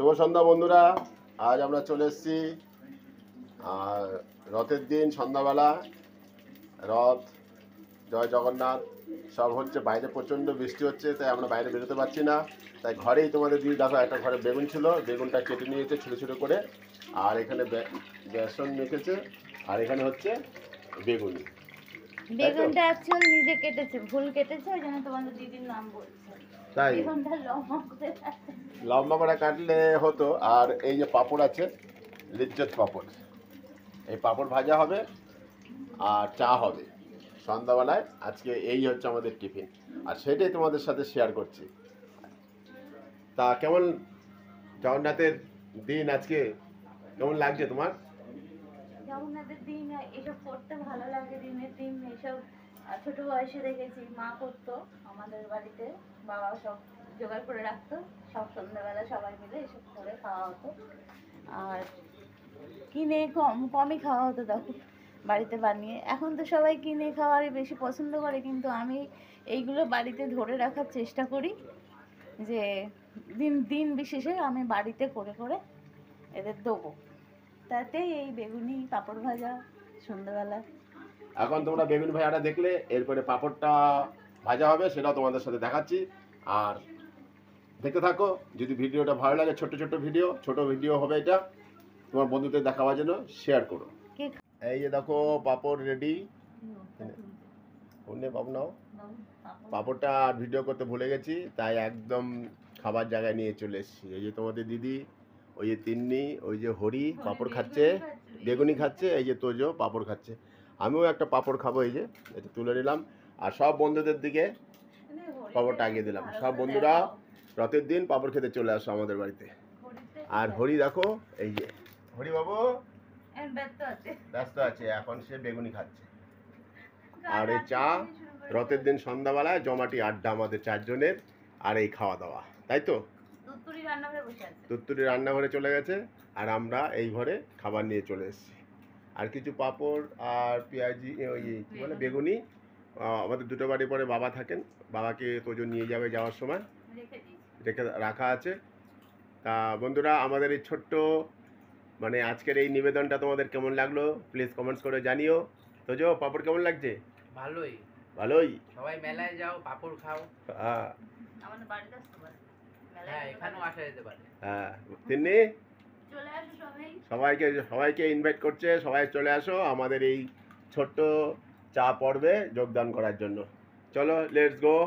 শুভ সন্ধ্যা বন্ধুরা। আজ আমরা চলে এসেছি আর রথের দিন সন্ধ্যাবেলা। রথ, জয় জগন্নাথ সব হচ্ছে। বাইরে প্রচণ্ড বৃষ্টি হচ্ছে, তাই আমরা বাইরে বেরোতে পারছি না। তাই ঘরেই তোমাদের দিয়ে দেখো, একটা ঘরে বেগুন ছিল, বেগুনটা কেটে নিয়েছে ছোটো ছোটো করে। আর এখানে বেসন মেখেছে, আর এখানে হচ্ছে বেগুনি। বেগুনটা অ্যাকচুয়াল নিজে কেটেছে, ভুল কেটেছে, ওই জন্য তোমাদের দিদির নাম বলছে। তাই বেগুনটা লম্বা করে কাটছে। লম্বা করে কাটলে হতো। আর এই যে পাঁপড় আছে, লিজ্জত পাঁপড়, এই পাঁপড় ভাজা হবে আর চা হবে সন্ধ্যাবেলায়। আজকে এই হচ্ছে আমাদের টিফিন, আর সেটাই তোমাদের সাথে শেয়ার করছি। তা কেমন জগন্নাথের দিন আজকে, কেমন লাগছে তোমার? জগন্নাথের দিন এসব করতে ভালো লাগে। দিনের দিন এসব ছোট বয়সে দেখেছি, মা করতো আমাদের বাড়িতে, বাবা সব জোগাড় করে রাখতো, সব সন্ধ্যাবেলা সবাই মিলে এসব করে খাওয়া হতো। আর কিনে কমই খাওয়া হতো তখন, বাড়িতে বানিয়ে। এখন তো সবাই কিনে খাওয়ারই বেশি পছন্দ করে, কিন্তু আমি এইগুলো বাড়িতে ধরে রাখার চেষ্টা করি, যে দিন দিন বিশেষে আমি বাড়িতে করে করে এদের দেবো। তাতে এই বেগুনি পাঁপড় ভাজা সন্ধ্যাবেলা। এখন তোমরা বেগুন ভাজাটা দেখলে, এরপরে পাঁপড়টা ভাজা হবে, সেটাও তোমাদের সাথে দেখাচ্ছি। আর দেখতে থাকো। যদি ভিডিওটা ভালো লাগে, ছোট ভিডিও হবে এটা, তোমার বন্ধুদের দেখাবার জন্য শেয়ার করো। এই যে দেখো পাঁপড় রেডি। অন্য বাবু নাও, পাঁপড়টা আর ভিডিও করতে ভুলে গেছি, তাই একদম খাবার জায়গায় নিয়ে চলে এসেছি। এই যে তোমাদের দিদি, ওই যে তিন্নি, ওই যে হরি পাঁপড় খাচ্ছে, বেগুনি খাচ্ছে, এই যে তোজো পাঁপড় খাচ্ছে। আমিও একটা পাঁপড় খাবো, এই যে এটা তুলে নিলাম। আর সব বন্ধুদের দিকে পাঁপড়টা আগিয়ে দিলাম। সব বন্ধুরা রথের দিন পাঁপড় খেতে চলে আসো আমাদের বাড়িতে। আর হরি দেখো, এই যে হরি বাবু ব্যস্ত আছে, এখন সে বেগুনি খাচ্ছে। আর এই চা, রথের দিন সন্ধ্যাবেলায় জমাটি আড্ডা আমাদের চারজনের, আর এই খাওয়া দাওয়া, তাই তো। তুত্তুরি রান্নাঘরে চলে গেছে, আর আমরা এই ঘরে খাবার নিয়ে চলে এসেছি। আর কিছু পাঁপড় আর পেঁয়াজি, ওই কী বলে বেগুনি। আমাদের দুটো বাড়ি পরে বাবা থাকেন, বাবাকে তোজো নিয়ে যাবে, যাওয়ার সময় রেখে রাখা আছে। তা বন্ধুরা, আমাদের এই ছোট্ট মানে আজকের এই নিবেদনটা তোমাদের কেমন লাগলো প্লিজ কমেন্টস করে জানিও। তোজো পাঁপড় কেমন লাগছে? ভালোই। ভালোই। সবাই মেলায় যাও, পাপড় খাও। হ্যাঁ, আমাদের বাড়িতে আসতে পারে, হ্যাঁ, এখানেও আসা যেতে পারে। হ্যাঁ তিন্নি, চলে আসো সবাই। সবাইকে ইনভাইট করছে, সবাই চলে আসো আমাদের এই ছোট্ট চা পর্বে যোগদান করার জন্য। চলো লেটস গো।